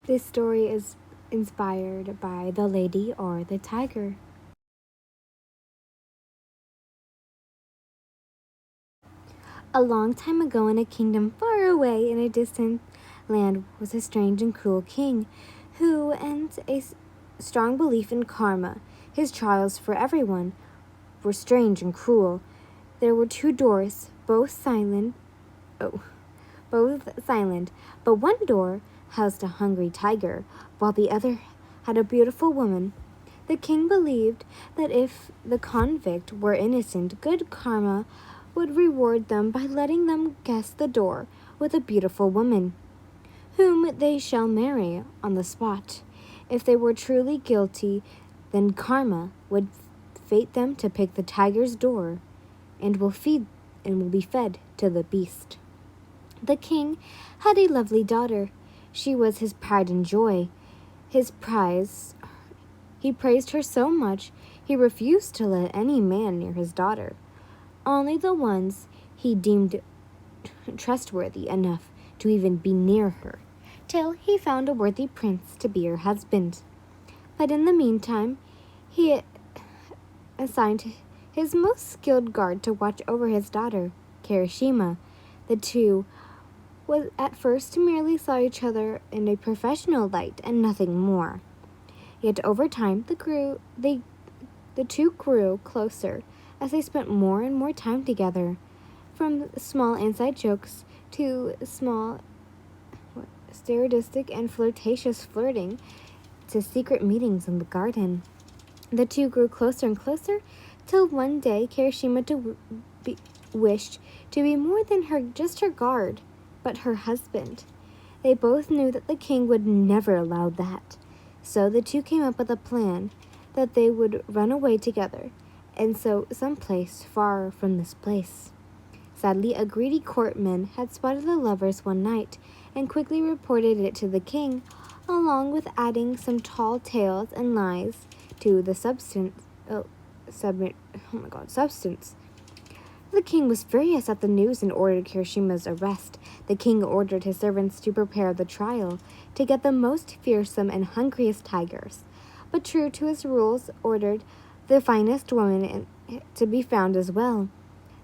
This story is inspired by The Lady or the Tiger. A long time ago, in a kingdom far away in a distant land, was a strange and cruel king who had a strong belief in karma. His trials for everyone were strange and cruel. There were two doors, oh, both silent, but one door housed a hungry tiger, while the other had a beautiful woman. The king believed that if the convict were innocent, good karma would reward them by letting them guess the door with a beautiful woman, whom they shall marry on the spot. If they were truly guilty, then karma would fate them to pick the tiger's door and will be fed to the beast. The king had a lovely daughter. She was his pride and joy. His prize He praised her so much he refused to let any man near his daughter, only the ones he deemed trustworthy enough to even be near her, till he found a worthy prince to be her husband. But in the meantime, he assigned his most skilled guard to watch over his daughter, Kirishima. The two at first merely saw each other in a professional light and nothing more. Yet over time, the two grew closer as they spent more and more time together, from small inside jokes to small stereotypic and flirtatious flirting to secret meetings in the garden. The two grew closer and closer till one day Kirishima wished to be more than just her guard, but her husband. They both knew that the king would never allow that. So the two came up with a plan that they would run away together, and so someplace far from this place. Sadly, a greedy courtman had spotted the lovers one night and quickly reported it to the king, along with adding some tall tales and lies to the substance. The king was furious at the news and ordered Kirishima's arrest. The king ordered his servants to prepare the trial, to get the most fearsome and hungriest tigers, but true to his rules, ordered the finest woman to be found as well.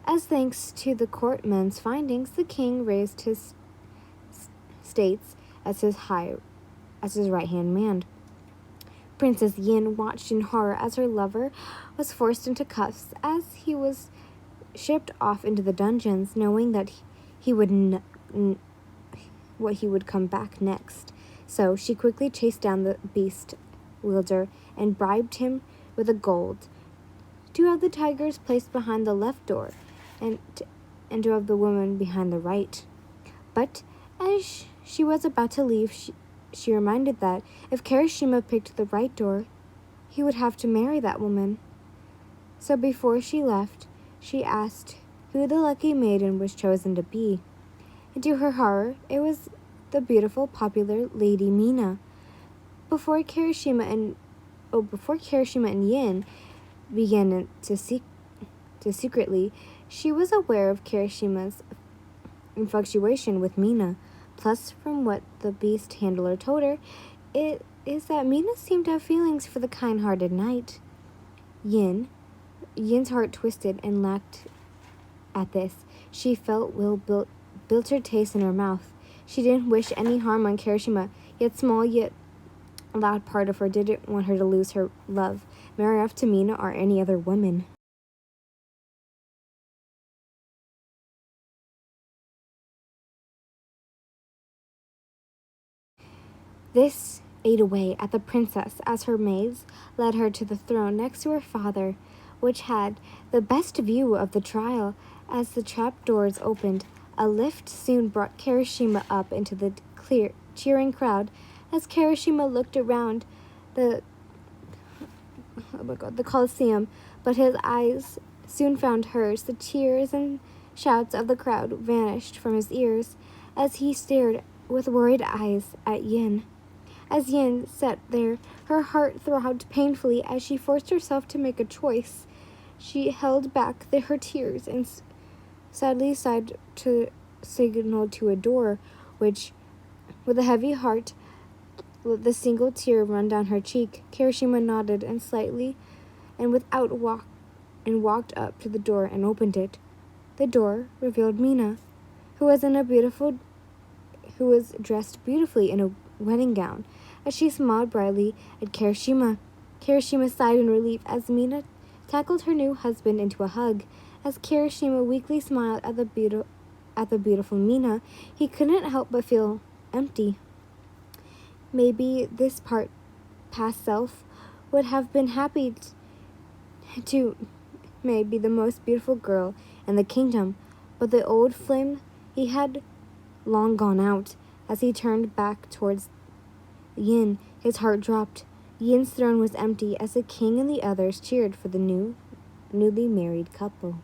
As thanks to the courtman's findings, the king raised his states as his right-hand man. Princess Yin watched in horror as her lover was forced into cuffs, as he was shipped off into the dungeons, knowing that he would what he would come back next. So she quickly chased down the beast wielder and bribed him with a gold to have the tigers placed behind the left door and to have the woman behind the right. But as she was about to leave, she reminded that if Kirishima picked the right door, he would have to marry that woman. So before she left, she asked who the lucky maiden was chosen to be. And to her horror, it was the beautiful, popular Lady Mina. Before Kirishima and Yin began to secretly, she was aware of Kirishima's infatuation with Mina. Plus, from what the beast handler told her, it is that Mina seemed to have feelings for the kind-hearted knight. Yin's heart twisted and laughed at this. She felt Will built her taste in her mouth. She didn't wish any harm on Kirishima, yet small yet loud part of her didn't want her to lose her love, marry off to Mina or any other woman. This ate away at the princess as her maids led her to the throne next to her father, which had the best view of the trial. As the trap doors opened, a lift soon brought Kirishima up into the cheering crowd. As Kirishima looked around the Colosseum, but his eyes soon found hers. The cheers and shouts of the crowd vanished from his ears as he stared with worried eyes at Yin. As Yin sat there, her heart throbbed painfully as she forced herself to make a choice. She held back her tears and sadly sighed to signal to a door, which, with a heavy heart, let the single tear run down her cheek. Kirishima nodded and walked up to the door and opened it. The door revealed Mina, who was dressed beautifully in a wedding gown. As she smiled brightly at Kirishima, Kirishima sighed in relief as Mina tackled her new husband into a hug. As Kirishima weakly smiled at the beautiful Mina, he couldn't help but feel empty. Maybe this past self would have been happy to be the most beautiful girl in the kingdom, but the old flame he had long gone out. As he turned back towards Yin, his heart dropped. Yin's throne was empty as the king and the others cheered for the newly married couple.